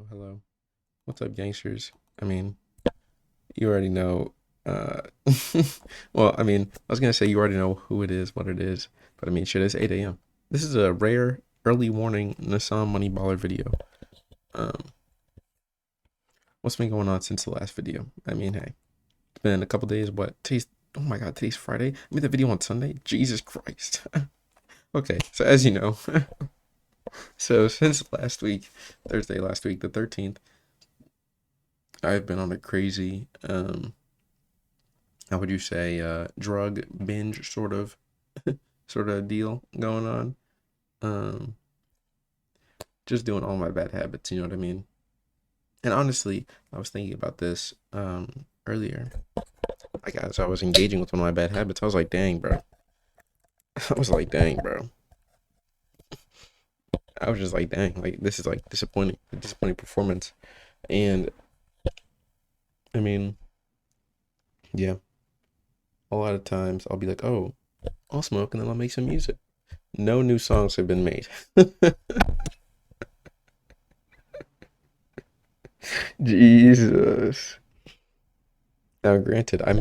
Hello. What's up, gangsters? I mean, you already know. Uh, well, I was gonna say you already know who it is, what it is, but I mean, shit, it's 8 a.m. This is a rare early warning Nasan Money Baller video. Um, what's been going on since the last video? I mean, hey, it's been a couple days. What? Oh my God, today's Friday. I made the video on Sunday. Jesus Christ. Okay, so as you know, so since last week, Thursday last week, the 13th, I've been on a crazy how would you say drug binge sort of deal going on. um just doing all my bad habits, you know what I mean? And honestly, I was thinking about this earlier, like as I was engaging with one of my bad habits. I was like, dang, bro. I was like, dang, bro. I was just like, dang, like this is like disappointing performance. And I mean, yeah, a lot of times I'll be like, oh, I'll smoke and then I'll make some music. No new songs have been made. Jesus. Now, granted, I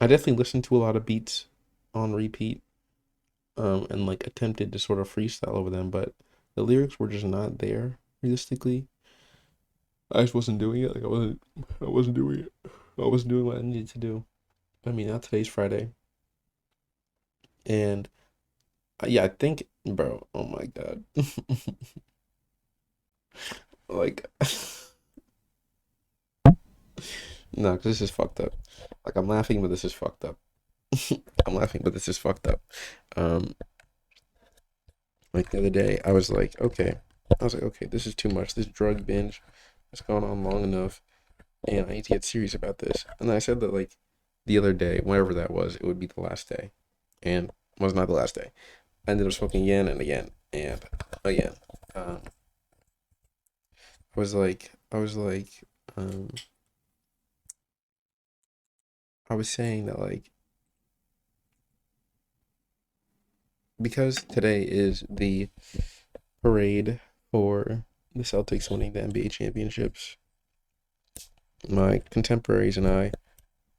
definitely listened to a lot of beats on repeat, and like attempted to sort of freestyle over them, but the lyrics were just not there realistically. I just wasn't doing it. I wasn't doing it. I wasn't doing what I needed to do. I mean, now today's Friday, and yeah, I think, bro. Oh my God, like, no, because this is fucked up. Like, I'm laughing, but this is fucked up. I'm laughing, but this is fucked up. Um, like the other day, I was like, okay, this is too much. This drug binge has gone on long enough, and I need to get serious about this. And then I said that like the other day, whenever that was, it would be the last day, and it was not the last day. I ended up smoking again and again and again. Um, I was like, um, I was saying that like because today is the parade for the Celtics winning the NBA championships, my contemporaries and I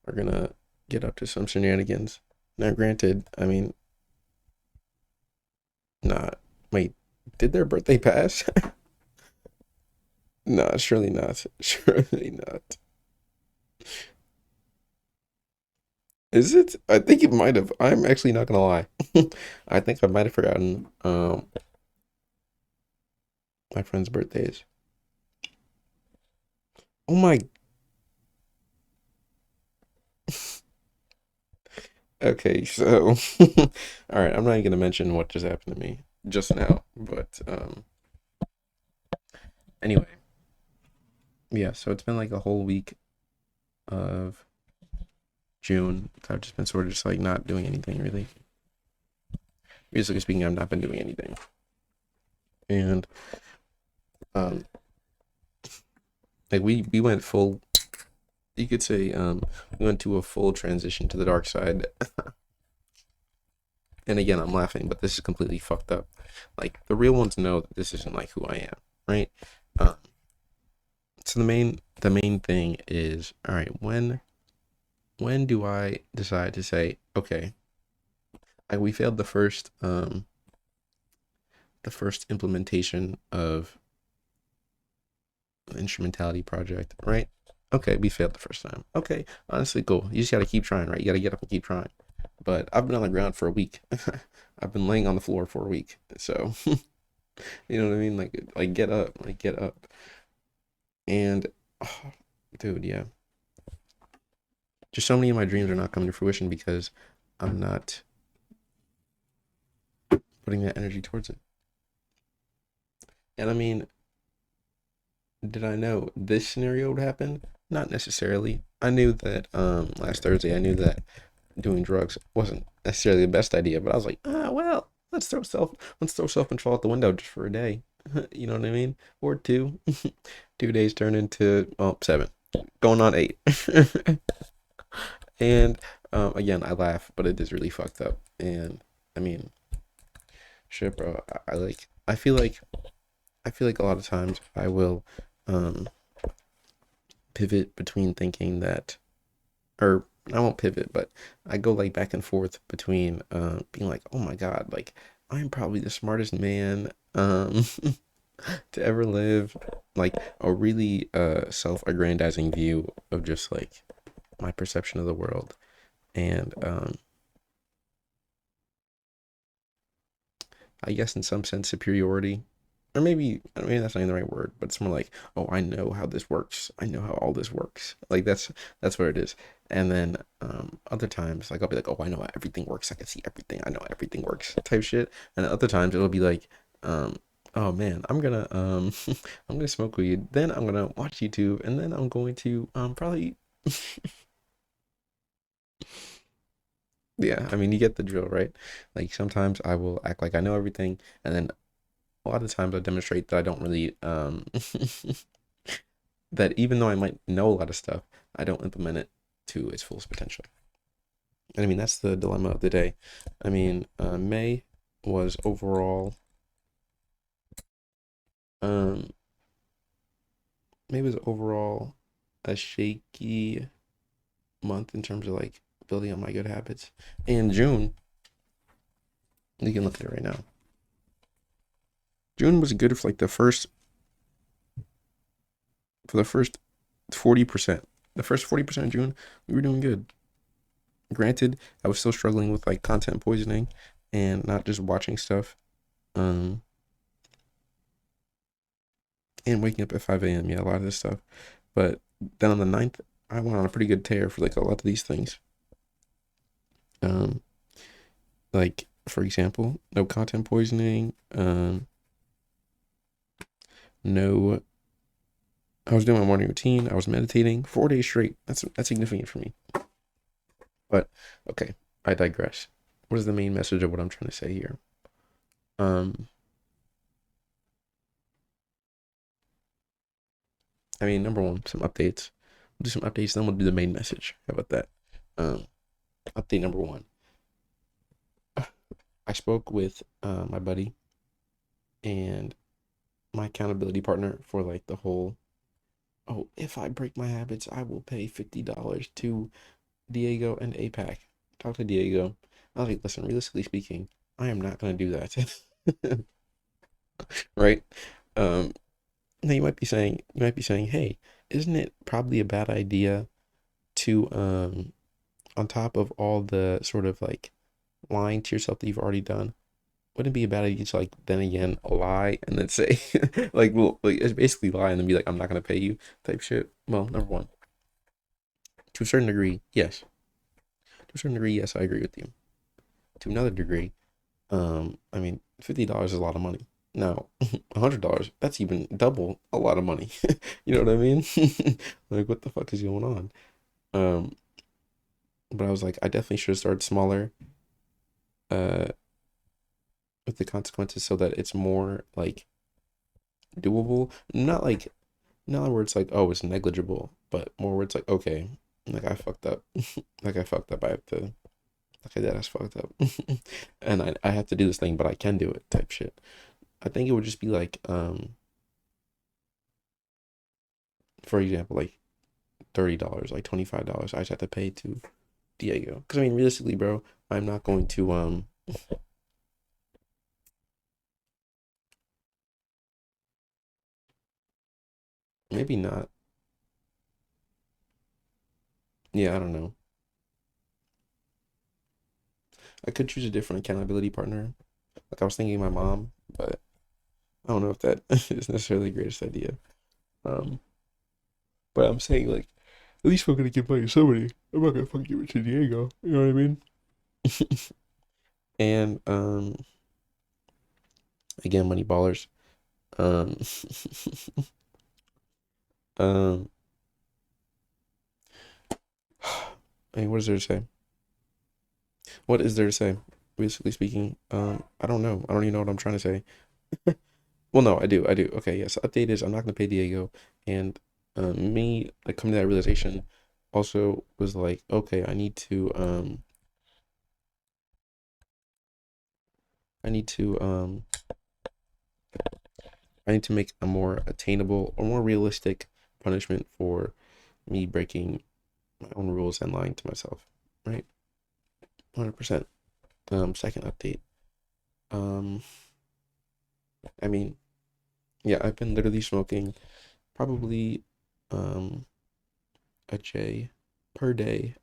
are gonna get up to some shenanigans. Now, granted, I mean, not. Wait, did their birthday pass? Nah, surely not. Surely not. Is it? I think it might have. I'm actually not gonna lie. I think I might have forgotten my friend's birthdays. Oh my. Okay, so all right, I'm not even gonna mention what just happened to me just now, but anyway, yeah. So it's been like a whole week of June. I've just been sort of just like not doing anything really. Musically speaking, I've not been doing anything, and um, like we went full. You could say we went to a full transition to the dark side. And again, I'm laughing, but this is completely fucked up. Like the real ones know that this isn't like who I am, right? Um, so the main thing is, all right, when do I decide to say, okay, like we failed the first implementation of the instrumentality project, right? Okay, we failed the first time. Okay, honestly, cool. You just gotta keep trying, right? You gotta get up and keep trying. But I've been on the ground for a week. I've been laying on the floor for a week. So you know what I mean? Like get up. And oh, dude, yeah. Just so many of my dreams are not coming to fruition because I'm not putting that energy towards it. And I mean, did I know this scenario would happen? Not necessarily. I knew that last Thursday I knew that doing drugs wasn't necessarily the best idea, but I was like, well, let's throw self control out the window just for a day. You know what I mean? Or two. 2 days turn into, well, 7. Going on 8. And again, I laugh, but it is really fucked up. And I mean, shit, bro. I feel like I feel like a lot of times I will um pivot between thinking that, or I won't pivot, but I go like back and forth between being like, oh my God, like I'm probably the smartest man to ever live, like a really self-aggrandizing view of just like my perception of the world, and I guess in some sense superiority, or maybe I mean that's not even the right word, but it's more like, oh, I know how this works. I know how all this works. Like that's what it is. And then other times, like I'll be like, oh, I know how everything works. I can see everything. I know how everything works, type shit. And other times it'll be like, oh man, I'm gonna I'm gonna smoke weed. Then I'm gonna watch YouTube, and then I'm going to probably yeah. I mean, you get the drill, right? Like sometimes I will act like I know everything, and then a lot of times I demonstrate that I don't really that even though I might know a lot of stuff, I don't implement it to its fullest potential. And I mean that's the dilemma of the day. I mean, was overall um May was overall a shaky month in terms of like building up my good habits. And June, you can look at it right now. June was good for like the first 40%. The first 40% of June, we were doing good. Granted, I was still struggling with like content poisoning and not just watching stuff. Um, and waking up at 5 a.m. Yeah, a lot of this stuff. But then on the 9th, I went on a pretty good tear for like a lot of these things. Um, like for example, no content poisoning. No, I was doing my morning routine. I was meditating 4 days straight. That's significant for me. But okay, I digress. What is the main message of what I'm trying to say here? Um, I mean, number one, some updates. We'll do some updates, then we'll do the main message. How about that? Um, Update number one. I spoke with my buddy and my accountability partner for like the whole, oh, if I break my habits, I will pay $50 to Diego and APAC. Talk to Diego. I was like, listen, realistically speaking, I am not gonna do that. Right? Um, Now you might be saying, hey, isn't it probably a bad idea to on top of all the sort of like lying to yourself that you've already done, wouldn't it be a bad idea to like then again lie and then say like, well, like it's basically lie and then be like, I'm not gonna pay you type shit. Well, number one, to a certain degree, yes. To a certain degree, yes, I agree with you. To another degree, I mean, $50 is a lot of money. Now, $100, that's even double a lot of money. You know what I mean? Like, what the fuck is going on? Um, but I was like, I definitely should have started smaller, uh, with the consequences so that it's more like doable. Not where it's like, oh, it's negligible, but more where it's like, okay, like I fucked up. Like I fucked up. I have to, like I did, I fucked up. And I have to do this thing, but I can do it type shit. I think it would just be like, for example, like $30, like $25, I just have to pay to Diego. Because I mean, realistically, bro, I'm not going to maybe not. Yeah, I don't know. I could choose a different accountability partner. Like I was thinking my mom, but I don't know if that is necessarily the greatest idea. Um, but I'm saying like at least I'm gonna give money to somebody. I'm not gonna fucking give it to Diego. You know what I mean? And again, money ballers. Um, um, I mean, what is there to say? What is there to say? Basically speaking, I don't know. I don't even know what I'm trying to say. Well, no, I do. I do. Okay, yes. Update is I'm not gonna pay Diego, and me like coming to that realization also was like, okay, I need to I need to make a more attainable or more realistic punishment for me breaking my own rules and lying to myself. Right? 100%. Second update. Um, I mean, yeah, I've been literally smoking probably um a J per day.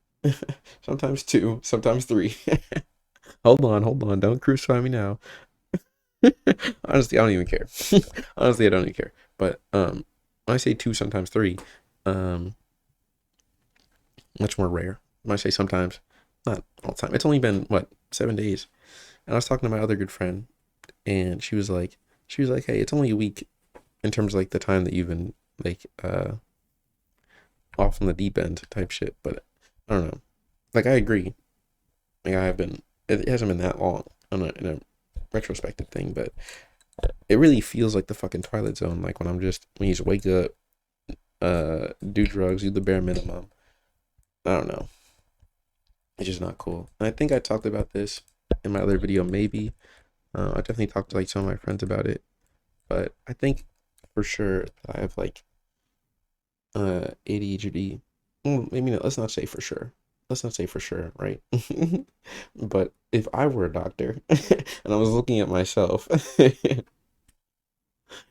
Sometimes two, sometimes three. Hold on, don't crucify me now. Honestly, I don't even care. Honestly, I don't even care. But when I say two, sometimes three, um, much more rare. When I say sometimes, not all the time. It's only been what 7 days, and I was talking to my other good friend, and she was like, hey, it's only a week in terms of like the time that you've been like off on the deep end type shit. But I don't know. Like I agree. Like I have been. It hasn't been that long in a retrospective thing, but it really feels like the fucking Twilight Zone. Like when you just wake up, do drugs, do the bare minimum. I don't know. It's just not cool. And I think I talked about this in my other video. Maybe I definitely talked to like some of my friends about it, but I think for sure that I have like ADHD. Well, maybe not, let's not say for sure. Let's not say for sure, right? But if I were a doctor and I was looking at myself, I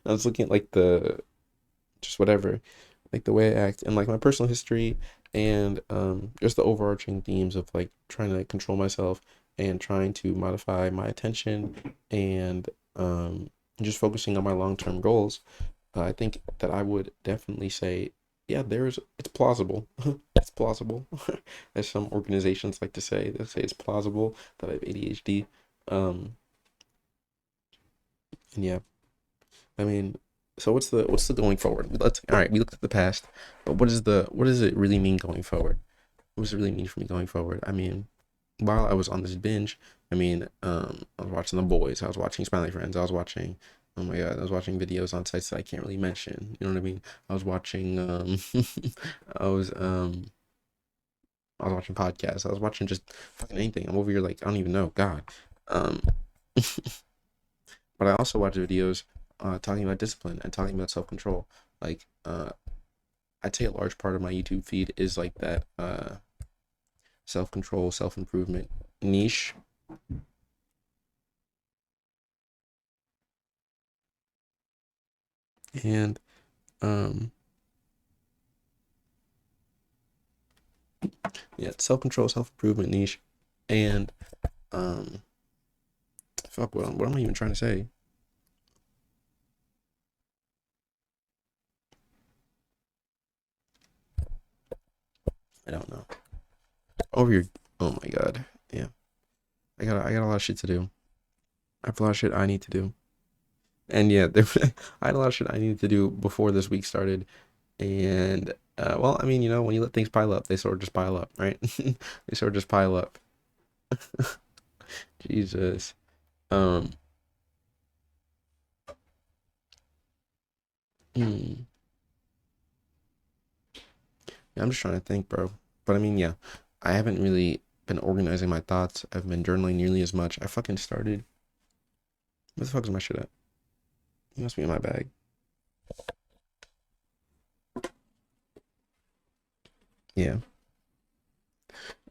was looking at like the just whatever, like the way I act and like my personal history and just the overarching themes of like trying to control myself and trying to modify my attention and just focusing on my long-term goals. I think that I would definitely say, yeah, it's plausible. It's plausible. As some organizations like to say, they say it's plausible that I have ADHD. Um, and yeah, I mean, so what's the going forward? Let's all right. We looked at the past, but what does it really mean going forward? What does it really mean for me going forward? I mean, while I was on this binge, I mean, I was watching The Boys. I was watching Smiley Friends. I was watching, oh my God, I was watching videos on sites that I can't really mention. You know what I mean? I was watching, I was, um, I was watching podcasts. I was watching just fucking anything. I'm over here like I don't even know. God, um, but I also watch videos, talking about discipline and talking about self control. Like, I'd say a large part of my YouTube feed is like that, self control, self improvement niche. And um yeah, self control, self improvement niche, and um, fuck, what am I even trying to say? I don't know. Over your, oh my God, yeah, I got a lot of shit to do. I have a lot of shit I need to do, and yeah, I had a lot of shit I needed to do before this week started, and well, I mean, you know, when you let things pile up, they sort of just pile up, right? They sort of just pile up. Jesus. Um. hmm. Yeah, I'm just trying to think, bro. But I mean, yeah, I haven't really been organizing my thoughts. I've been journaling nearly as much. I fucking started. Where the fuck is my shit at? It must be in my bag. Yeah.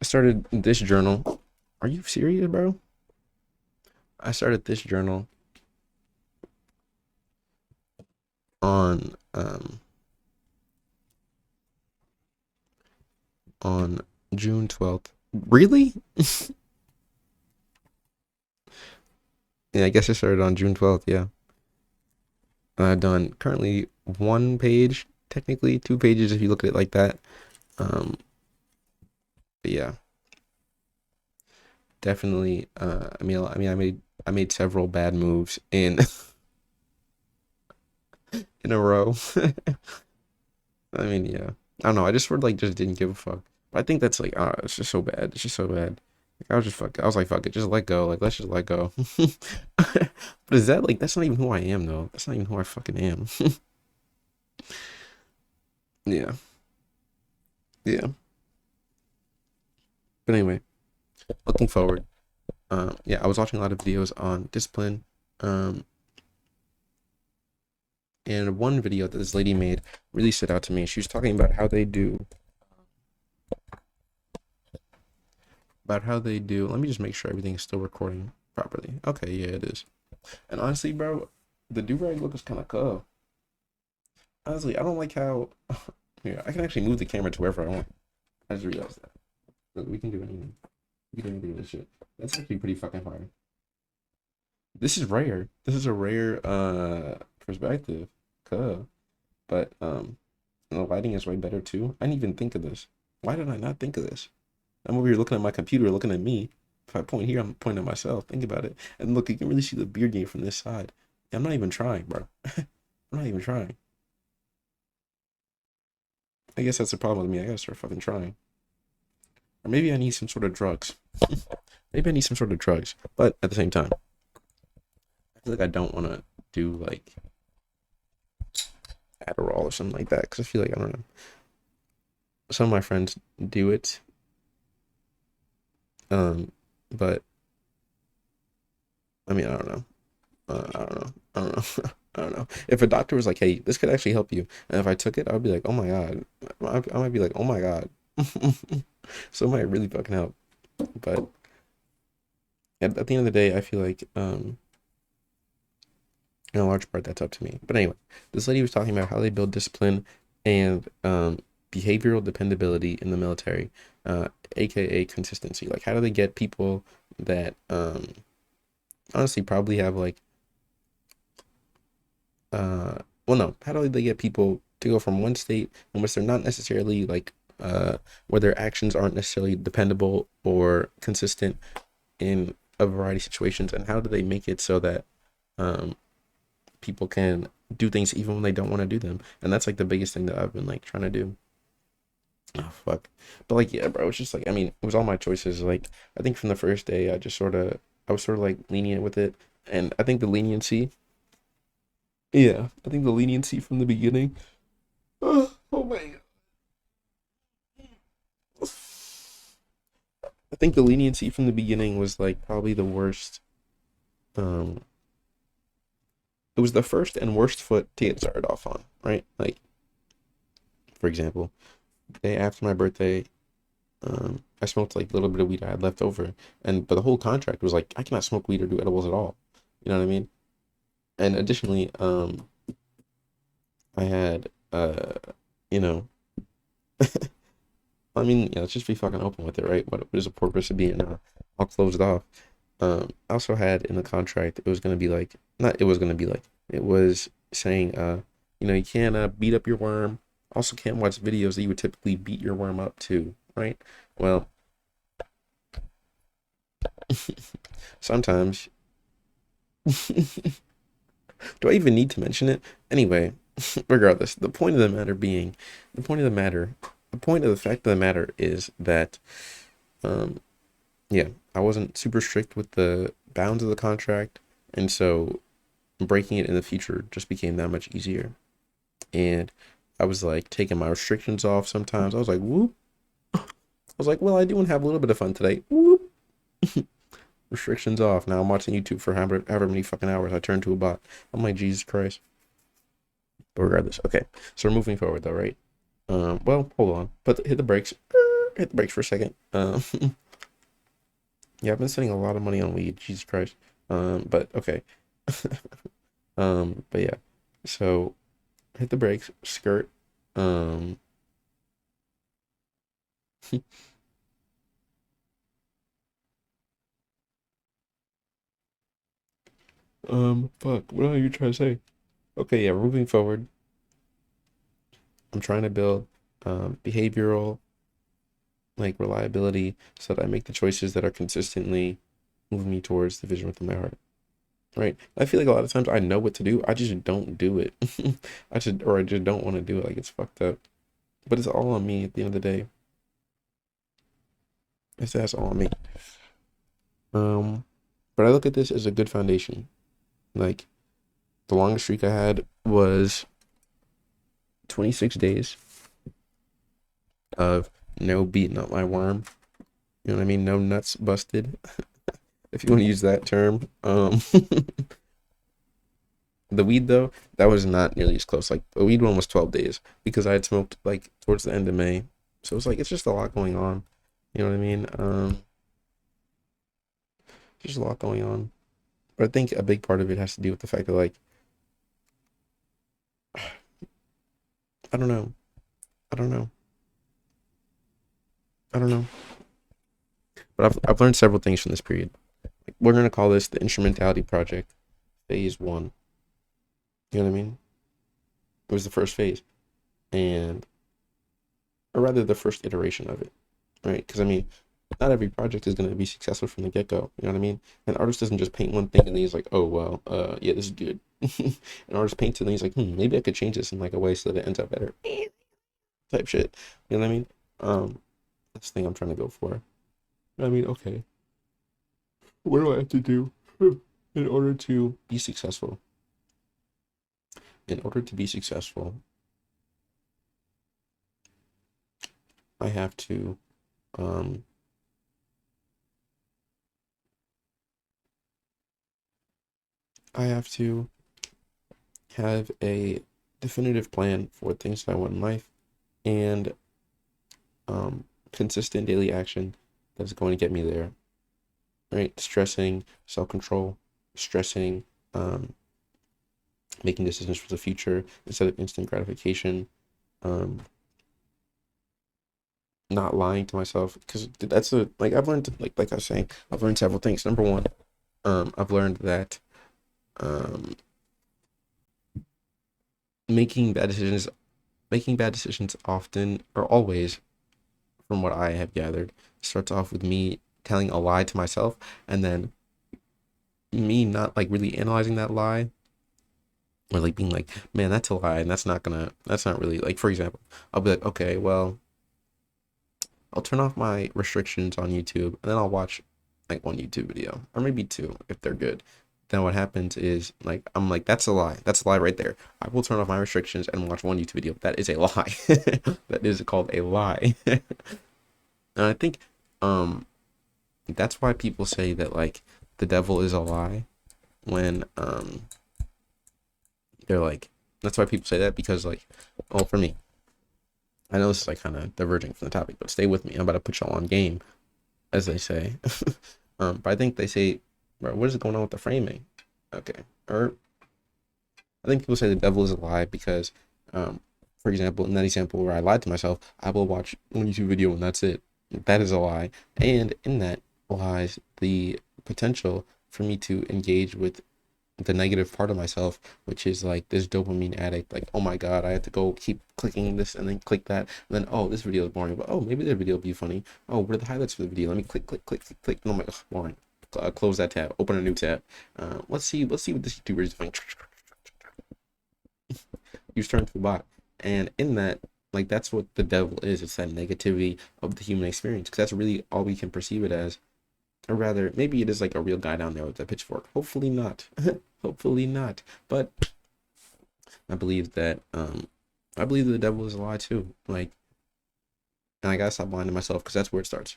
I started this journal. Are you serious, bro? I started this journal on on June 12th. Really? Yeah, I guess I started on June 12th, yeah. I've done currently one page, technically two pages if you look at it like that. But yeah, definitely I made several bad moves in in a row. I mean, yeah. I don't know. I just sort of like just didn't give a fuck. But I think that's like, it's just so bad. It's just so bad. Like, I was like, fuck it, just let go. Like, let's just let go. But is that like, that's not even who I am, though. That's not even who I fucking am. Yeah, yeah. But anyway, looking forward. Yeah, I was watching a lot of videos on discipline. Um, And one video that this lady made really stood out to me. She was talking about how they do. Let me just make sure everything is still recording properly. Okay, yeah, it is. And honestly, bro, the do-rag look is kind of cool. Honestly, I don't like how. Yeah, I can actually move the camera to wherever I want. I just realized that. Look, we can do anything. We can do anything with this shit. That's actually pretty fucking fire. This is rare. This is a rare perspective. Cool. But and the lighting is way better too. I didn't even think of this. Why did I not think of this? I'm over here looking at my computer, looking at me. If I point here, I'm pointing at myself. Think about it. And look, you can really see the beard game from this side. I'm not even trying, bro. I'm not even trying. I guess that's the problem with me. I gotta start fucking trying. Or maybe I need some sort of drugs. Maybe I need some sort of drugs. But at the same time, I feel like I don't want to do like Adderall or something like that. Because I feel like, I don't know. Some of my friends do it. But I mean, I don't know. I don't know. I don't know. I don't know. If a doctor was like, "Hey, this could actually help you," and if I took it, I'd be like, "Oh my god." I might be like, "Oh my god." So it might really fucking help. But at the end of the day, I feel like in a large part that's up to me. But anyway, this lady was talking about how they build discipline and behavioral dependability in the military, aka consistency. Like, how do they get people that honestly probably have like well, no, how do they get people to go from one state in which they're not necessarily like where their actions aren't necessarily dependable or consistent in a variety of situations, and how do they make it so that um people can do things even when they don't want to do them? And that's like the biggest thing that I've been like trying to do. Oh fuck. But like, yeah, bro, it's just like, I mean, it was all my choices. Like, I think from the first day I was sort of like lenient with it. And I think the leniency, yeah, I think the leniency from the beginning. Oh my god. I think the leniency from the beginning was like probably the worst. Um, it was the first and worst foot to get started off on, right? Like, for example, the day after my birthday, I smoked like a little bit of weed I had left over, and but the whole contract was like I cannot smoke weed or do edibles at all. You know what I mean? And additionally, I had you know, I mean, yeah, let's just be fucking open with it, right? What is the purpose of being all closed off? I also had in the contract it was gonna be like not it was gonna be like it was saying you can't beat up your worm. Also can't watch videos that you would typically beat your worm up to, right? Well, sometimes do I even need to mention it? Anyway, regardless, the point of the matter, the point of the fact of the matter is that um yeah, I wasn't super strict with the bounds of the contract, and so breaking it in the future just became that much easier. And I was like taking my restrictions off sometimes. I was like, whoop. I was like, well, I do want to have a little bit of fun today. Whoop. Restrictions off. Now I'm watching YouTube for however many fucking hours. I turn to a bot. I'm like, Jesus Christ. But regardless, okay. So we're moving forward though, right? Well, hold on. Hit the brakes. Hit the brakes for a second. Yeah, I've been spending a lot of money on weed. Jesus Christ. But okay. But yeah. So hit the brakes, skirt. Um, fuck. What are you trying to say? Okay, yeah, moving forward, I'm trying to build behavioral like reliability so that I make the choices that are consistently moving me towards the vision within my heart. Right? I feel like a lot of times I know what to do, I just don't do it. I just don't want to do it. Like it's fucked up. But it's all on me at the end of the day. That's all on me. Um, but I look at this as a good foundation. Like the longest streak I had was 26 days of no beating up my worm. You know what I mean? No nuts busted, if you want to use that term. The weed though, that was not nearly as close. Like the weed one was 12 days because I had smoked like towards the end of May. So it's like it's just a lot going on. You know what I mean? Just a lot going on. But I think a big part of it has to do with the fact that like I don't know. I don't know. I don't know. But I've learned several things from this period. Like we're gonna call this the instrumentality project, phase one. You know what I mean? It was the first phase, and or rather the first iteration of it, right? Because I mean, not every project is going to be successful from the get go. You know what I mean? An artist doesn't just paint one thing and then he's like, oh well, yeah, this is good. An artist paints it and he's like, maybe I could change this in like a way so that it ends up better. Type shit. You know what I mean? That's the thing I'm trying to go for. I mean, okay, what do I have to do in order to be successful? In order to be successful, I have to um I have to have a definitive plan for things that I want in life and consistent daily action that's going to get me there. Right? Stressing, self control, stressing, um, making decisions for the future instead of instant gratification, um, not lying to myself because that's a like I've learned like I was saying I've learned several things. Number one, I've learned that um, making bad decisions making bad decisions often or always from what I have gathered starts off with me telling a lie to myself and then me not like really analyzing that lie or like being like, man, that's a lie and that's not really like, for example, I'll be like, okay, well, I'll turn off my restrictions on YouTube and then I'll watch like one YouTube video or maybe two if they're good. Then what happens is like I'm like that's a lie. That's a lie right there. I will turn off my restrictions and watch one YouTube video. That is a lie. That is called a lie. And I think um that's why people say that like the devil is a lie when they're like that's why people say that because like well for me I know this is like kind of diverging from the topic but stay with me I'm about to put y'all on game as they say. But I think they say bro what is going on with the framing okay or I think people say the devil is a lie because for example in that example where I lied to myself I will watch one YouTube video and that's it. That is a lie and in that lies the potential for me to engage with the negative part of myself, which is like this dopamine addict. Like, oh my god, I have to go keep clicking this and then click that, and then oh, this video is boring, but oh, maybe the video will be funny. Oh, what are the highlights for the video? Let me click, click, click, click, click. No, my boring. Close that tab. Open a new tab. Let's see what this YouTuber is doing. You turn to a bot, and in that, like that's what the devil is. It's that negativity of the human experience, because that's really all we can perceive it as. Or rather, maybe it is like a real guy down there with a pitchfork. Hopefully not. Hopefully not. But I believe that I believe that the devil is a lie too. Like and I gotta stop lying to myself because that's where it starts.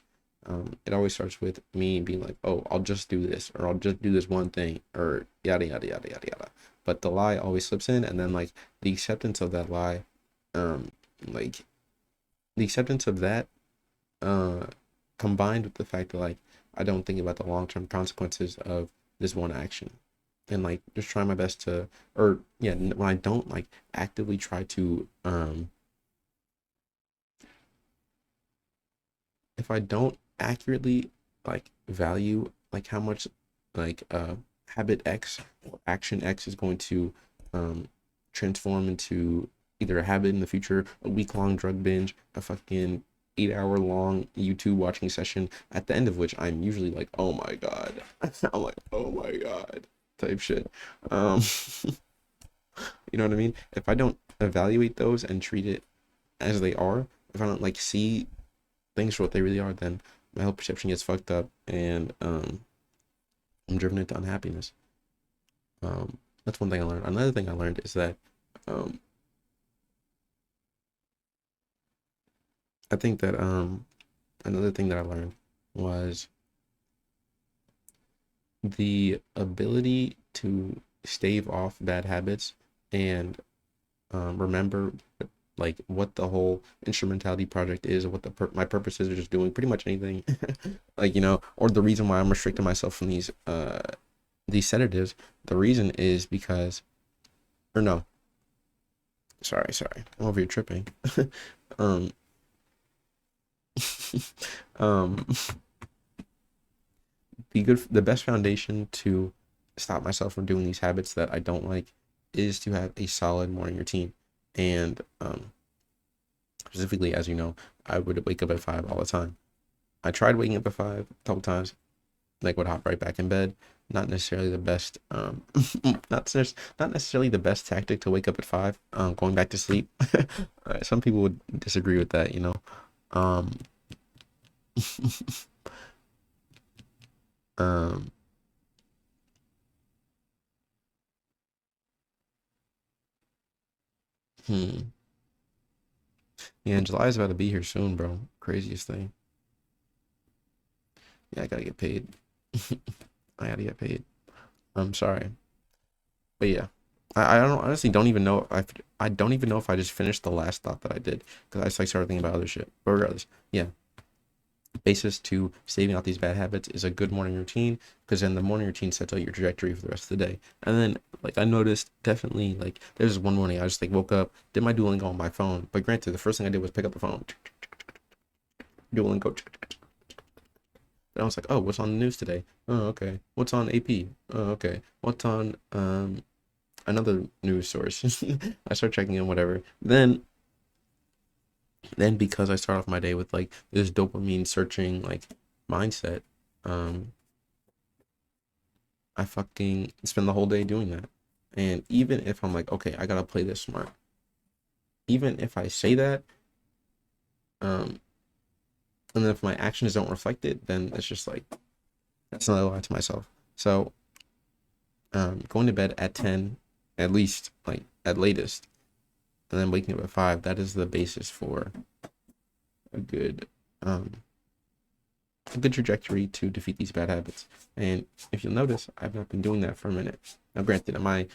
It always starts with me being like, oh, I'll just do this or I'll just do this one thing or yada yada yada yada yada. But the lie always slips in and then like the acceptance of that lie, um, like the acceptance of that uh combined with the fact that like I don't think about the long-term consequences of this one action and like just try my best to or yeah when I don't like actively try to if I don't accurately like value like how much like habit X or action X is going to um transform into either a habit in the future, a week-long drug binge, a fucking 8 hour long YouTube watching session, at the end of which I'm usually like, oh my god. I'm like, oh my god type shit. Um you know what I mean? If I don't evaluate those and treat it as they are, if I don't like see things for what they really are, then my whole perception gets fucked up and I'm driven into unhappiness. That's one thing I learned. Another thing I learned is that um, I think that another thing that I learned was the ability to stave off bad habits and remember like what the whole instrumentality project is, what my purpose is, or just doing pretty much anything, like or the reason why I'm restricting myself from these sedatives. The reason is because, or no, sorry, I'm over here tripping. um, um, the best foundation to stop myself from doing these habits that I don't like is to have a solid morning routine. And specifically, as you know, I would wake up at 5 all the time. I tried waking up at 5 a couple times, like would hop right back in bed. Not necessarily the best, not necessarily the best tactic to wake up at 5. Going back to sleep. Some people would disagree with that. Um, um, hmm. Yeah, and July is about to be here soon, bro. Craziest thing. Yeah, I gotta get paid. I gotta get paid. I'm sorry, but yeah, I don't honestly don't even know if I don't even know if I just finished the last thought that I did because I just like started thinking about other shit. But regardless, yeah, basis to saving out these bad habits is a good morning routine because then the morning routine sets out your trajectory for the rest of the day. And then like I noticed definitely like there's one morning I just like woke up, did my Duolingo on my phone. But granted, the first thing I did was pick up the phone, Duolingo. And I was like, oh, what's on the news today? Oh, okay. What's on AP? Oh, okay. What's on another news source? I start checking in whatever. Then because I start off my day with like this dopamine searching like mindset, um, I fucking spend the whole day doing that. And even if I'm like, okay, I gotta play this smart. Even if I say that, um, and then if my actions don't reflect it, then it's just like that's another lie to myself. So going to bed at 10, at least, like at latest, and then waking up at 5, that is the basis for a good, um, a good trajectory to defeat these bad habits. And if you'll notice, I've not been doing that for a minute. Now, granted, am I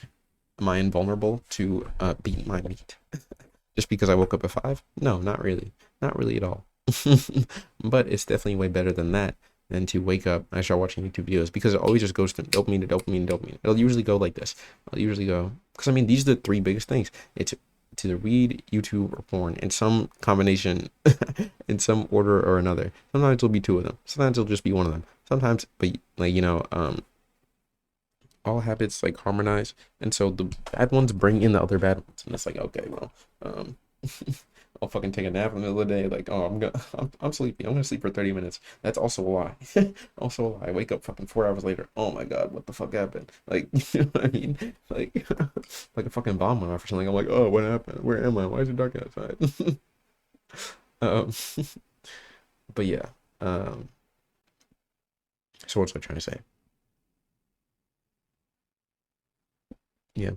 invulnerable to beat my meat just because I woke up at 5? No, not really at all. But it's definitely way better than that than to wake up and I start watching YouTube videos because it always just goes to dopamine to dopamine to dopamine. It'll usually go like this. I'll usually go because I mean these are the three biggest things. It's either weed, YouTube, or porn in some combination, in some order or another. Sometimes it'll be two of them. Sometimes it'll just be one of them. Sometimes, but like all habits like harmonize, and so the bad ones bring in the other bad ones, and it's like okay, well, um, I'll fucking take a nap in the middle of the day. Like, oh, I'm sleepy. I'm gonna sleep for 30 minutes. That's also a lie. Also a lie. I wake up fucking 4 hours later. Oh my god, what the fuck happened? Like, you know what I mean? Like, like a fucking bomb went off or something. I'm like, oh, what happened? Where am I? Why is it dark outside? um, but yeah. Um, so what's I trying to say? Yeah,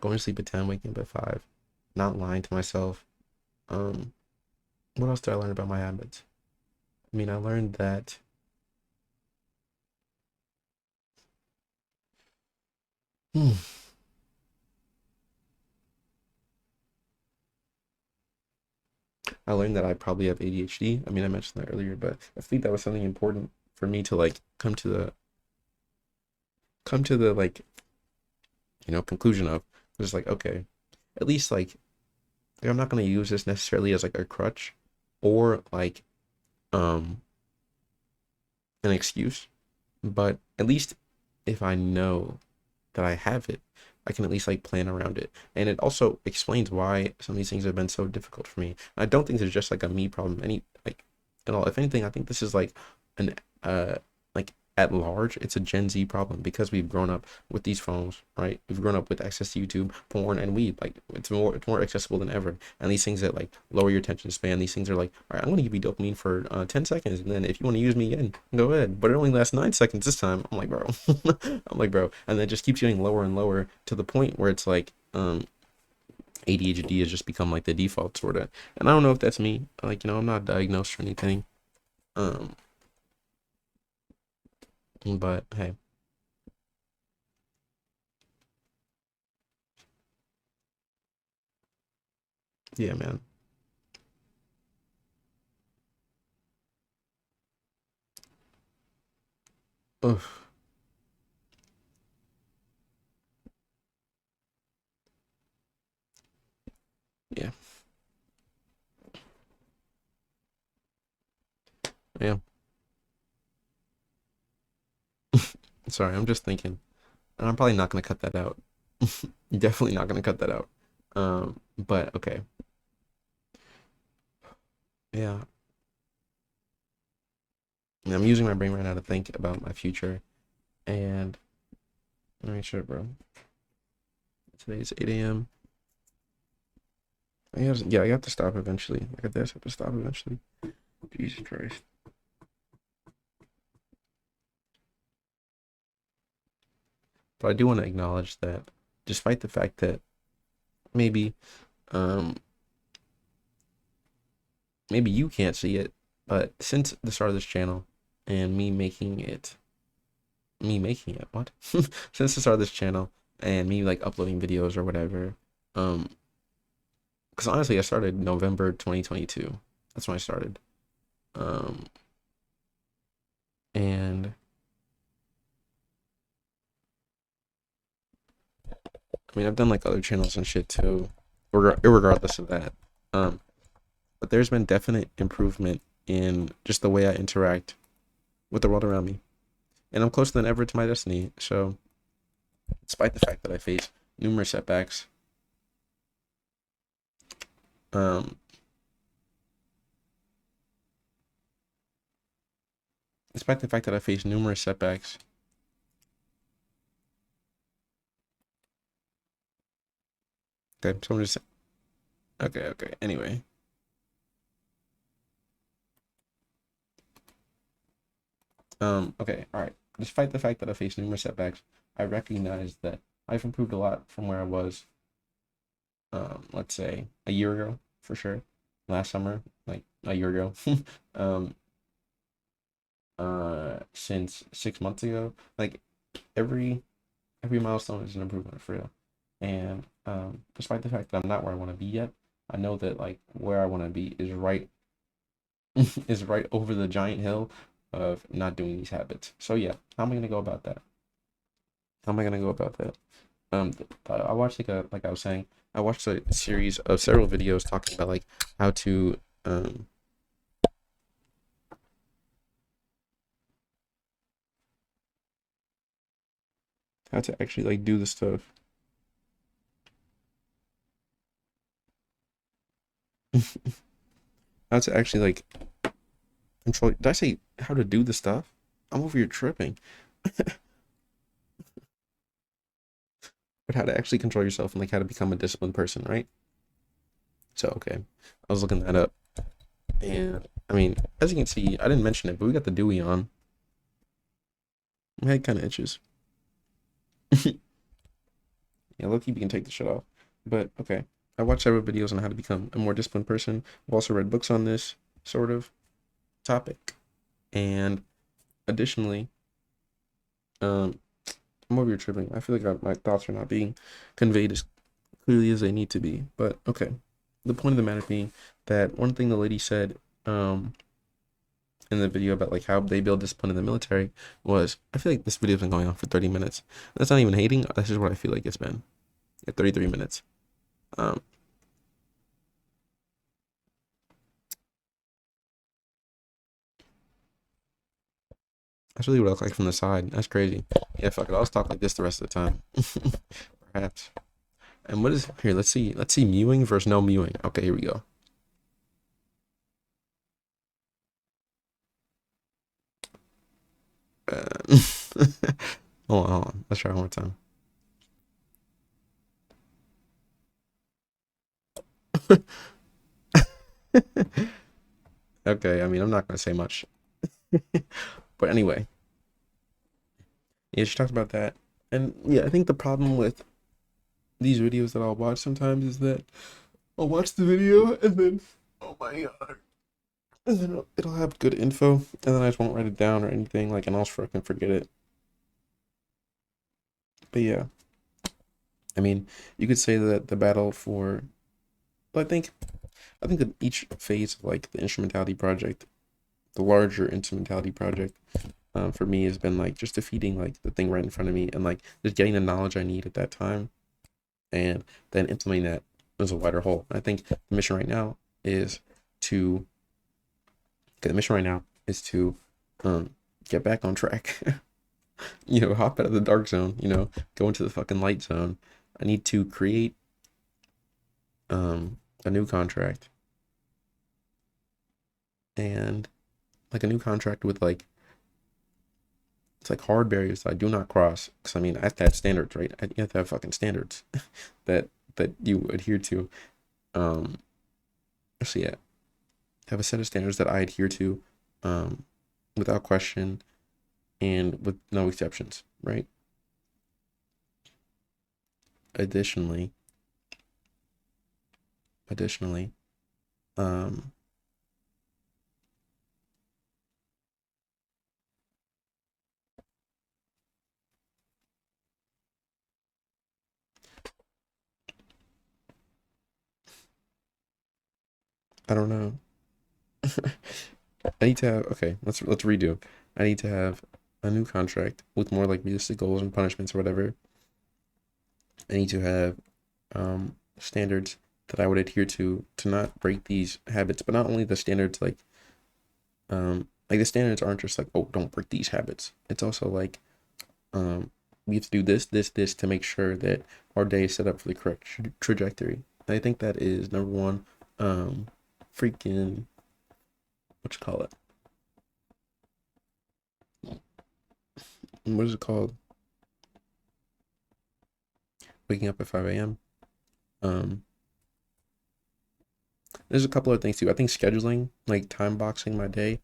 going to sleep at 10, waking up at 5, not lying to myself. Um, what else did I learn about my habits? I mean, I learned that. Hmm, I learned that I probably have ADHD. I mean, I mentioned that earlier, but I think that was something important for me to like come to the like conclusion of. It's like okay, at least like I'm not gonna use this necessarily as like a crutch or like um an excuse, but at least if I know that I have it, I can at least like plan around it. And it also explains why some of these things have been so difficult for me. I don't think there's just like a me problem any like at all. If anything, I think this is like an like at large, it's a Gen Z problem because we've grown up with these phones, right? We've grown up with access to YouTube, porn, and weed. Like it's more accessible than ever. And these things that like lower your attention span, these things are like, all right, I'm gonna give you dopamine for 10 seconds, and then if you want to use me again, go ahead. But it only lasts 9 seconds this time. I'm like, bro, I'm like, bro, and then it just keeps getting lower and lower to the point where it's like, ADHD has just become like the default sort of. And I don't know if that's me. Like, I'm not diagnosed or anything. Um, but hey, Yeah, man. Ugh. Yeah. Yeah. Sorry, I'm just thinking. And I'm probably not gonna cut that out. Definitely not gonna cut that out. But okay. Yeah. I'm using my brain right now to think about my future. And let me sure, bro. Today's 8 a.m. Yeah, I have to stop eventually. Like I just have to stop eventually. Jesus Christ. But I do want to acknowledge that despite the fact that maybe um maybe you can't see it, but since the start of this channel and me making it, what? Since the start of this channel and me like uploading videos or whatever, um, because honestly, I started November 2022. That's when I started. Um, and I mean, I've done like other channels and shit too, regardless of that. Um, but there's been definite improvement in just the way I interact with the world around me, and I'm closer than ever to my destiny. So, despite the fact that I face numerous setbacks, um, despite the fact that I face numerous setbacks, okay, so I'm just okay, okay. Anyway, okay, all right. Despite the fact that I face numerous setbacks, I recognize that I've improved a lot from where I was, let's say a year ago, for sure. Last summer, like a year ago. um, since 6 months ago, like every every milestone is an improvement for real. And despite the fact that I'm not where I want to be yet, I know that like where I want to be is right is right over the giant hill of not doing these habits. So yeah, how am I gonna go about that? How am I gonna go about that? I watched like I was saying, I watched a series of several videos talking about like how to um how to actually like do the stuff. How to actually like control. Did I say how to do the stuff? I'm over here tripping. But how to actually control yourself and like how to become a disciplined person, right? So okay, I was looking that up, and I mean, as you can see, I didn't mention it, but we got the Dewey on. My head kind of itches. Yeah, low key, we can take the shit off. But okay, I watched several videos on how to become a more disciplined person. I've also read books on this sort of topic, and additionally, um, I'm over here tripping. I feel like my thoughts are not being conveyed as clearly as they need to be. But okay, the point of the matter being that one thing the lady said, in the video about like how they build discipline in the military was, I feel like this video's been going on for 30 minutes. That's not even hating. That's just what I feel like it's been. At 33 minutes. Um, that's really what I look like from the side. That's crazy. Yeah, fuck it. I'll talk like this the rest of the time. Perhaps. And what is here? Let's see. Let's see. Mewing versus no mewing. Okay, here we go. Uh, hold on, hold on. Let's try one more time. Okay, I mean, I'm not gonna say much, but anyway, yeah, she talked about that, and yeah, I think the problem with these videos that I'll watch sometimes is that I'll watch the video and then, oh my god, and then it'll have good info, and then I just won't write it down or anything, like, and I'll just fucking forget it. But yeah, I mean, you could say that the battle for, I think I think that each phase of like the instrumentality project, the larger instrumentality project, for me has been like just defeating like the thing right in front of me and like just getting the knowledge I need at that time and then implementing that as a wider whole. I think the mission right now is to the mission right now is to um get back on track. Hop out of the dark zone, go into the fucking light zone. I need to create a new contract and like a new contract with like it's like hard barriers that I do not cross because I mean I have to have standards, right? You have to have fucking standards that you adhere to. Um, so yeah, have a set of standards that I adhere to, um, without question and with no exceptions, right? Additionally, additionally, um, I don't know. I need to have okay. Let's redo. I need to have a new contract with more like realistic goals and punishments or whatever. I need to have standards that I would adhere to not break these habits, but not only the standards like the standards aren't just like, oh, don't break these habits. It's also like we have to do this to make sure that our day is set up for the correct trajectory. And I think that is number one. Freaking what you call it? What is it called? Waking up at 5 a.m. Um, there's a couple of things too. I think scheduling, like time boxing my day,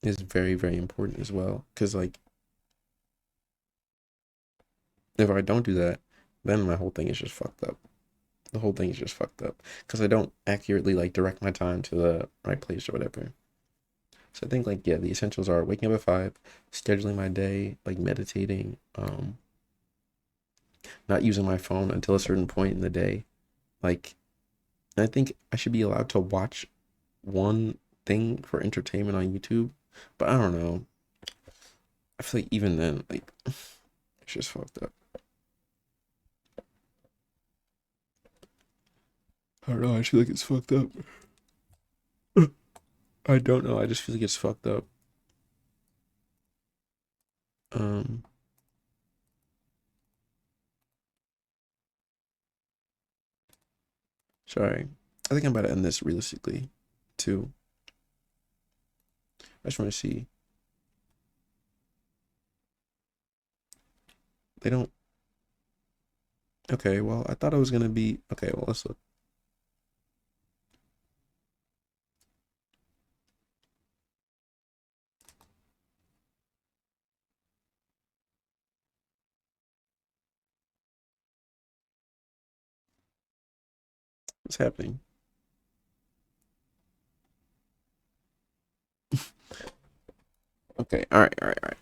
is very, very important as well. Because like if I don't do that, then my whole thing is just fucked up. The whole thing is just fucked up because I don't accurately like direct my time to the right place or whatever. So I think like yeah, the essentials are waking up at 5, scheduling my day, like meditating, not using my phone until a certain point in the day. Like I think I should be allowed to watch one thing for entertainment on YouTube, but I don't know. I feel like even then, like it's just fucked up. I don't know. I just feel like it's fucked up. I don't know. I just feel like it's fucked up. Um, Sorry. I think I'm about to end this realistically, too. I just want to see. They don't. Okay, well, I thought it was gonna be. Okay, well, let's look. What's happening? Okay, all right, all right, all right.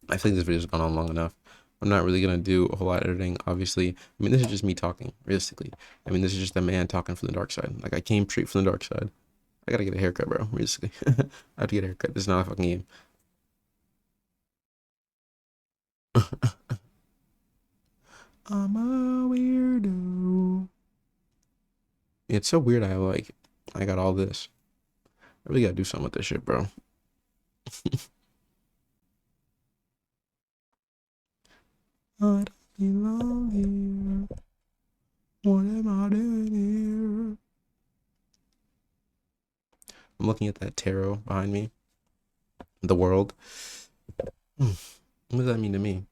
I think this video's gone on long enough. I'm not really gonna do a whole lot of editing, obviously. I mean, this is just me talking, realistically. I mean, this is just a man talking from the dark side. Like, I came straight from the dark side. I gotta get a haircut, bro, realistically. I have to get a haircut. This is not a fucking game. I'm a weirdo. It's so weird. I got all this. I really gotta do something with this shit, bro. I don't belong here. What am I doing here? I'm looking at that tarot behind me. The world. What does that mean to me?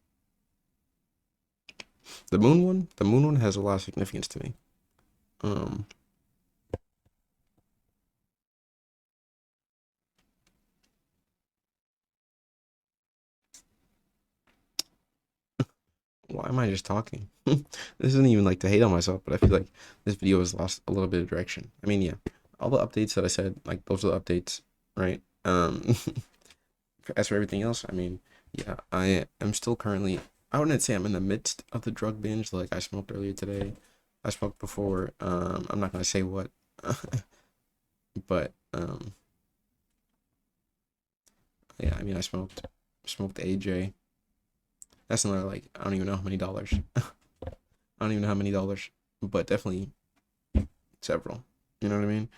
The moon one has a lot of significance to me. Um, why am I just talking? This isn't even like to hate on myself, but I feel like this video has lost a little bit of direction. I mean, yeah, all the updates that I said, like those are the updates, right? As for everything else, I mean, yeah, I am still currently. I wouldn't say I'm in the midst of the drug binge like I smoked earlier today. I smoked before. I'm not gonna say what, but yeah. I mean, I smoked AJ. That's another like I don't even know how many dollars. I don't even know how many dollars, but definitely several. You know what I mean?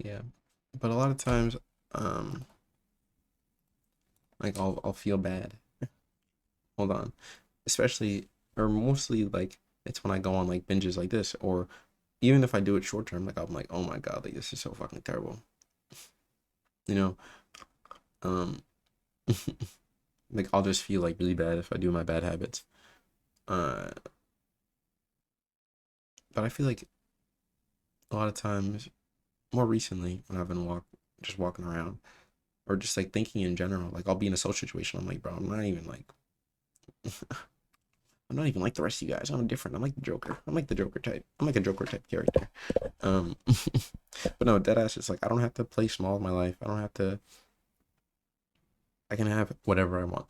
Yeah. But a lot of times, um, like I'll feel bad. Hold on. Especially or mostly like it's when I go on like binges like this, or even if I do it short term, like I'm like, oh my god, like this is so fucking terrible. You know, um, like I'll just feel like really bad if I do my bad habits. Uh, but I feel like a lot of times, more recently, when I've been just walking around, or just like thinking in general, like I'll be in a social situation, I'm like, bro, I'm not even like the rest of you guys. I'm different. I'm like the Joker. I'm like the Joker type. I'm like a Joker type character. Um, but no, dead ass. It's like I don't have to play small in my life. I don't have to. I can have whatever I want.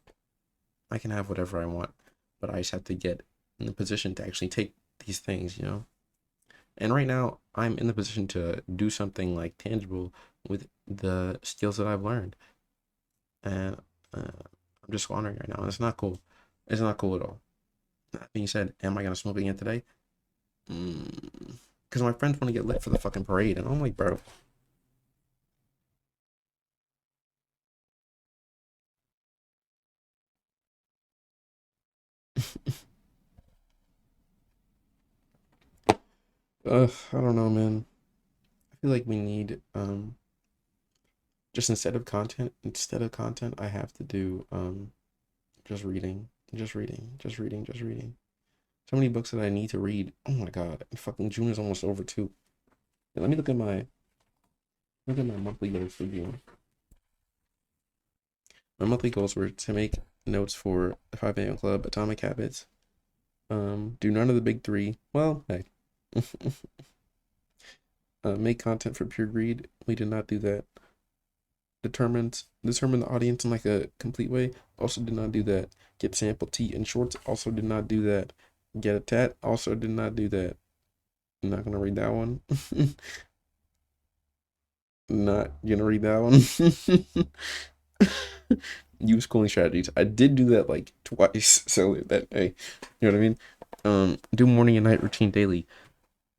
I can have whatever I want, but I just have to get in the position to actually take these things, you know. And right now, I'm in the position to do something like tangible with the skills that I've learned, and I'm just squandering right now. And it's not cool. It's not cool at all. That being said, am I gonna smoke again today? Because my friends want to get lit for the fucking parade, and I'm like, bro. I don't know, man. I feel like we need just instead of content, I have to do just reading, just reading. So many books that I need to read. Oh my god, fucking June is almost over too. Yeah, let me look at my monthly goals for June. My monthly goals were to make notes for the 5 a.m. Club, Atomic Habits. Do none of the big three. Well, hey. Make content for Pure Greed. We did not do that. Determine the audience in like a complete way. Also did not do that. Get sample tee and shorts. Also did not do that. Get a tat. Also did not do that. I'm not gonna read that one. Not gonna read that one. Use cooling strategies. I did do that like twice. So that hey, you know what I mean? Do morning and night routine daily.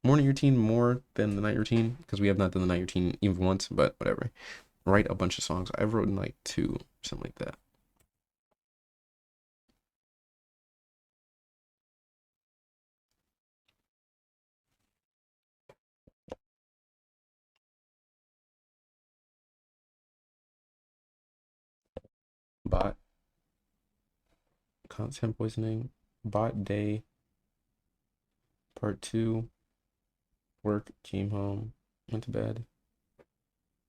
Morning routine more than the night routine because we have not done the night routine even once, but whatever. Write a bunch of songs. I've written like two, something like that. Bot content poisoning. Bot day part two. Work came home, went to bed.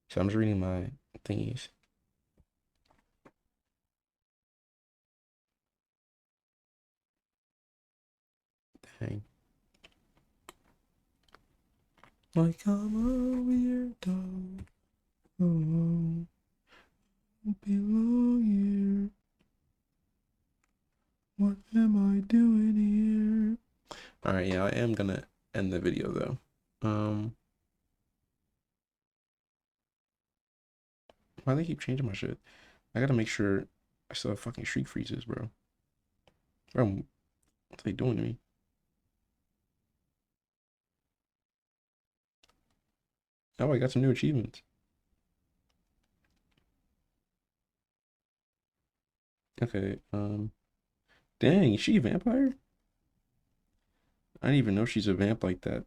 So I'm just reading my thingies. Dang. Like I'm a weirdo. Oh, don't belong here. What am I doing here? All right, yeah, I am gonna end the video though. Why they keep changing my shit? I gotta make sure I still have fucking streak freezes, bro. Bro, what are they doing to me? Oh, I got some new achievements. Okay, dang, is she a vampire? I didn't even know she's a vamp like that.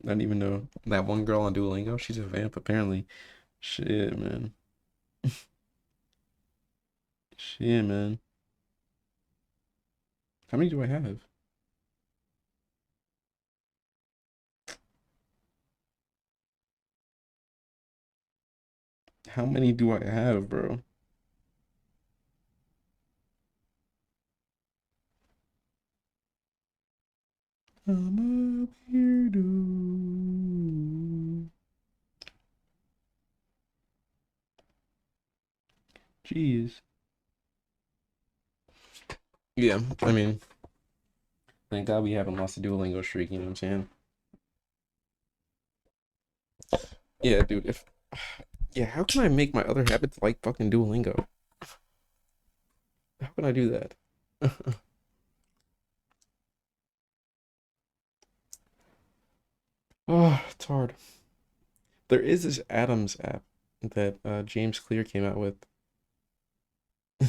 I didn't even know that one girl on Duolingo, she's a vamp apparently. Shit, man. Shit, man. How many do I have? How many do I have, bro? I'm a weirdo. Jeez. Yeah, I mean, thank God we haven't lost the Duolingo streak, you know what I'm saying? Yeah, dude, if yeah, how can I make my other habits like fucking Duolingo? How can I do that? Oh, it's hard. There is this Adams app that James Clear came out with.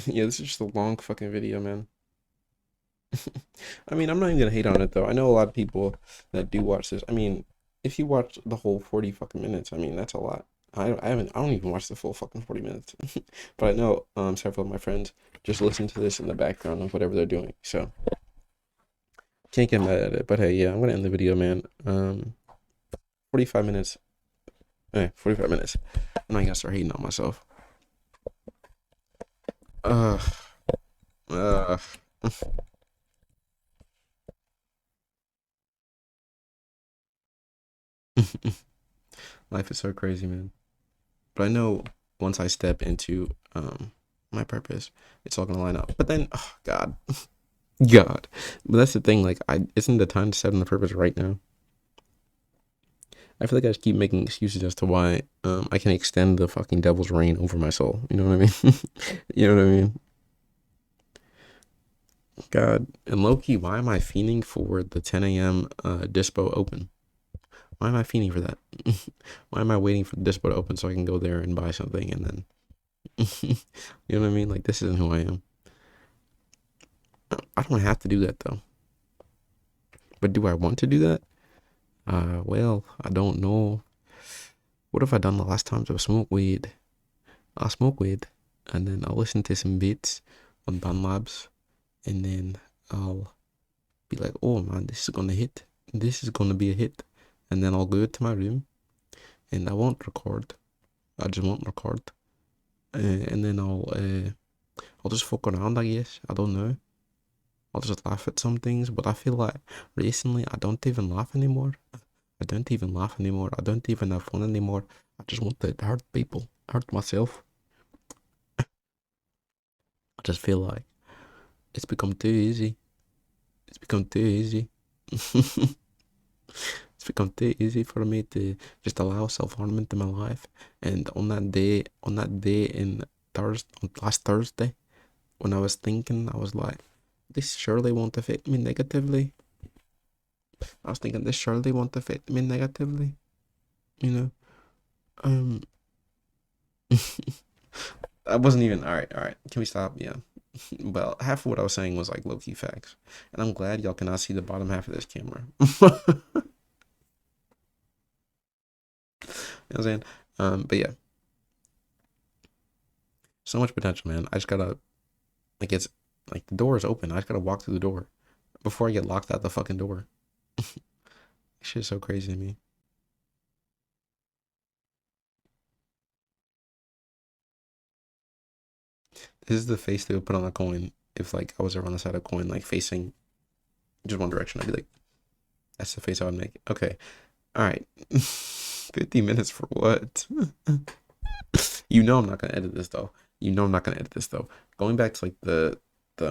Yeah, this is just a long fucking video, man. I mean, I'm not even gonna hate on it though. I know a lot of people that do watch this. I mean, if you watch the whole 40 fucking minutes, I mean, that's a lot. I don't even watch the full fucking 40 minutes. But I know several of my friends just listen to this in the background of whatever they're doing. So can't get mad at it. But hey, yeah, I'm gonna end the video, man. 45 minutes. 45 minutes. I'm not gonna start hating on myself. Uh, uh. Life is so crazy, man. But I know once I step into my purpose, it's all gonna line up. But then, oh God, God. But that's the thing. Like, I isn't the time to set on the purpose right now. I feel like I just keep making excuses as to why I can extend the fucking devil's reign over my soul. You know what I mean? You know what I mean? God, and low key, why am I fiending for the 10 a.m. Dispo open? Why am I fiending for that? Why am I waiting for the Dispo to open so I can go there and buy something and then you know what I mean? Like, this isn't who I am. I don't have to do that though. But do I want to do that? Well, I don't know. What have I done the last times I smoked weed? I smoke weed and then I'll listen to some beats on Band Labs and then I'll be like, oh man, this is gonna hit. This is gonna be a hit. And then I'll go to my room and I won't record. I just won't record. And then I'll just fuck around, I guess. I don't know. I'll just laugh at some things, but I feel like recently I don't even laugh anymore. I don't even laugh anymore. I don't even have fun anymore. I just want to hurt people, hurt myself. I just feel like it's become too easy. It's become too easy. It's become too easy for me to just allow self-harm into my life. And on that day in last Thursday, when I was thinking, I was like, this surely won't affect me negatively. I was thinking this surely won't affect me negatively, you know. Um, I wasn't even all right. All right, can we stop? Yeah. Well, half of what I was saying was like low key facts, and I'm glad y'all cannot see the bottom half of this camera. You know what I'm saying? But yeah, so much potential, man. I just gotta like it's like the door is open. I just gotta walk through the door before I get locked out the fucking door. Shit's so crazy to me. This is the face they would put on a coin if like I was ever on the side of a coin, like facing just one direction. I'd be like, that's the face I would make. Okay, all right. 50 minutes for what? You know I'm not gonna edit this though. You know I'm not gonna edit this though. Going back to like the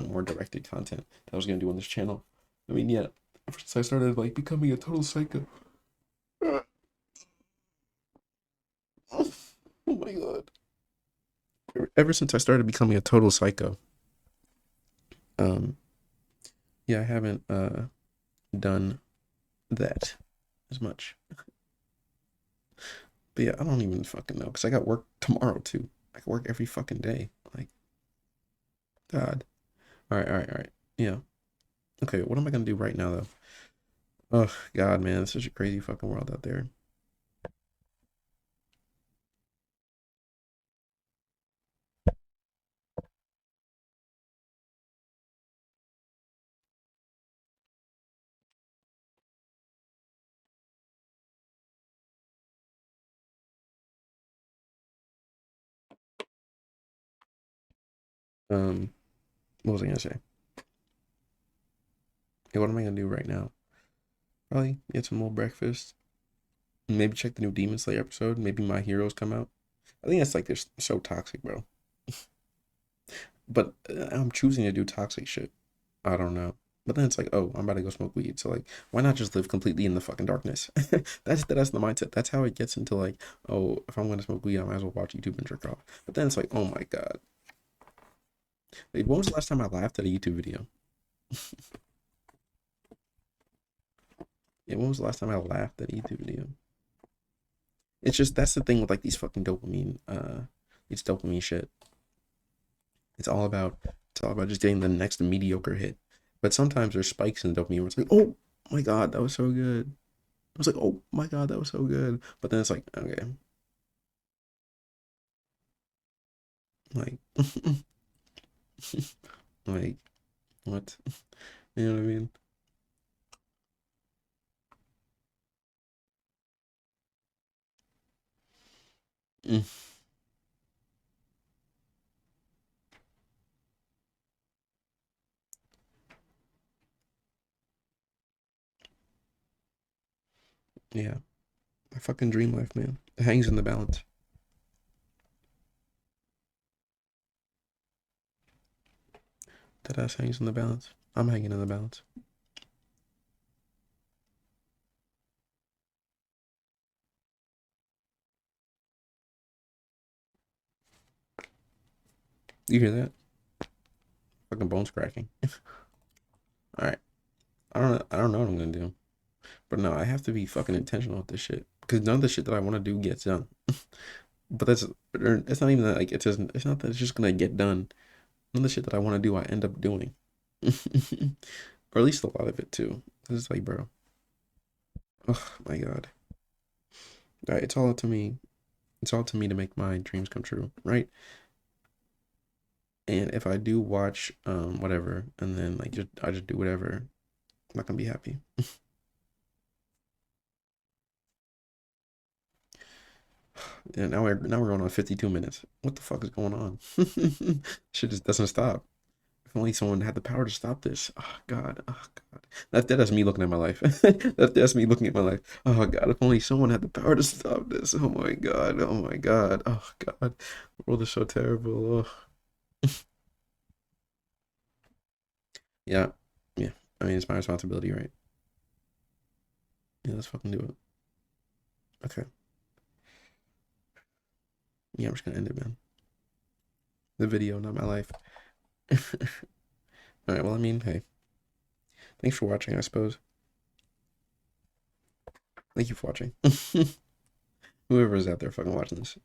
more directed content that I was gonna do on this channel. I mean, yeah, ever since I started like becoming a total psycho. Oh my god. Ever since I started becoming a total psycho, um, yeah, I haven't done that as much. But yeah, I don't even fucking know because I got work tomorrow too. I can work every fucking day. Like, God. All right, all right, all right. Yeah. Okay, what am I gonna do right now though? Oh God, man, it's such a crazy fucking world out there. Um, what was I gonna say? Hey, what am I gonna do right now? Probably get some more breakfast. Maybe check the new Demon Slayer episode. Maybe my heroes come out. I think that's like they're so toxic, bro. But I'm choosing to do toxic shit. I don't know. But then it's like, oh, I'm about to go smoke weed. So like, why not just live completely in the fucking darkness? That's the mindset. That's how it gets into like, oh, if I'm gonna smoke weed, I might as well watch YouTube and jerk off. But then it's like, oh my god, like, when was the last time I laughed at a YouTube video? Yeah, when was the last time I laughed at a YouTube video? It's just that's the thing with like these fucking dopamine, it's dopamine shit. It's all about just getting the next mediocre hit. But sometimes there's spikes in the dopamine where it's like, oh my god, that was so good. I was like, oh my god, that was so good. But then it's like, okay, like, like what? You know what I mean? Mm, yeah, my fucking dream life, man. It hangs in the balance. That ass hangs in the balance. I'm hanging in the balance. You hear that? Fucking bones cracking. All right, I don't know what I'm gonna do. But no, I have to be fucking intentional with this shit because none of the shit that I want to do gets done. But it's not even that like it's not that it's just gonna get done. None of the shit that I want to do I end up doing, or at least a lot of it too. It's like, bro, oh my god, right, it's all up to me. It's all to me to make my dreams come true, right? And if I do watch whatever, and then like I just do whatever, I'm not gonna be happy. And now we're going on 52 minutes. What the fuck is going on? Shit just doesn't stop. If only someone had the power to stop this. Oh God. Oh God. That's me looking at my life. That's me looking at my life. Oh God. If only someone had the power to stop this. Oh my God. Oh my God. Oh God. The world is so terrible. Oh. Yeah. Yeah. I mean, it's my responsibility, right? Yeah. Let's fucking do it. Okay. Yeah. I'm just gonna end it, man. The video, not my life. All right. Well, I mean, hey, thanks for watching. I suppose. Thank you for watching. Whoever is out there fucking watching this.